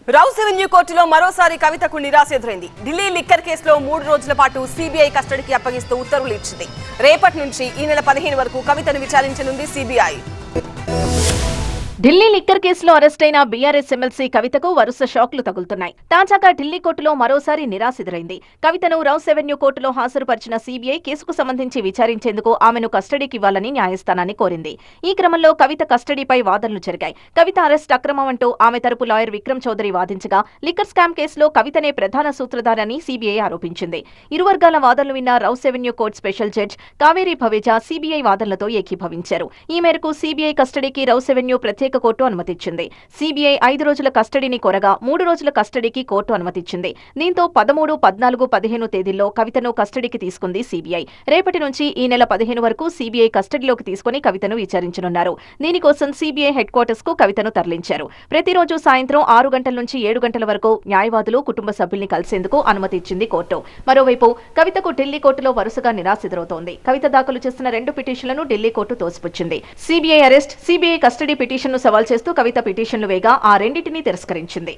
Rows revenue కోర్టులో మరోసారి కవితకు నిరాశ ఎదురైంది. ఢిల్లీ లిక్కర్ కేసులో 3 రోజుల పాటు సిబిఐ కస్టడీకి అప్పగిస్తూ ఉత్తర్వులు ఇచ్చింది. రేపటి నుంచి ఈ నెల 15 వరకు కవితను విచారించనుంది సిబిఐ. ఢిల్లీ లిక్కర్ కేసులో అరెస్టైన బీఆర్ఎస్ ఎమ్మెల్సీ కవితకు వరుస షాక్లు తగులుతున్నాయి. తాజాగా ఢిల్లీ కోర్టులో మరోసారి నిరాశ ఎదురైంది. కవితను రౌస్ రెవెన్యూ కోర్టులో హాజరుపరిచిన సిబిఐ కేసుకు సంబంధించి విచారించేందుకు ఆమెను కస్టడీకి ఇవ్వాలని న్యాయస్థానాన్ని కోరింది. ఈ క్రమంలో కవిత కస్టడీపై వాదనలు జరిగాయి. కవిత అరెస్ట్ అక్రమం అంటూ ఆమె తరపు లాయర్ విక్రమ్ చౌదరి వాదించగా, లిక్కర్ స్కామ్ కేసులో కవితనే ప్రధాన సూత్రధారని సిబిఐ ఆరోపించింది. ఇరు వర్గాల వాదనలు విన్న Rouse revenue court special judge Kaveri Baweja CBI వాదనలతో ఏకీభవించారు. ఈ మేరకు సిబిఐ కస్టడీకి రౌస్ రెవెన్యూ ప్రత్యేక కోర్టు అనుమతిచ్చింది. సిబిఐ 5 రోజుల కస్టడీని కోరగా 3 రోజుల కస్టడీకి కోర్టు అనుమతిచ్చింది. దీంతో 13, 14, 15 తేదీల్లో కవితను కస్టడీకి తీసుకుంది సిబిఐ. రేపటి నుంచి ఈ నెల 15 వరకు సిబిఐ కస్టడీలోకి తీసుకుని కవితను విచారించనున్నారు. దీనికోసం సిబిఐ హెడ్ క్వార్టర్స్ కు కవితను తరలించారు. ప్రతిరోజు సాయంత్రం 6 గంటల నుంచి 7 గంటల వరకు న్యాయవాదులు, కుటుంబ సభ్యుల్ని కలిసేందుకు అనుమతి ఇచ్చింది కోర్టు. మరోవైపు కవితకు ఢిల్లీ కోర్టులో వరుసగా నిరాశ ఎదురవుతోంది. కవిత దాఖలు చేసిన 2 పిటిషన్లను ఢిల్లీ కోర్టు తోసిపుచ్చింది. సిబిఐ అరెస్ట్, సిబిఐ కస్టడీ పిటిషన్ను సవాల్ చేస్తూ కవిత పిటిషన్లు వేగా ఆ రెండింటినీ తిరస్కరించింది.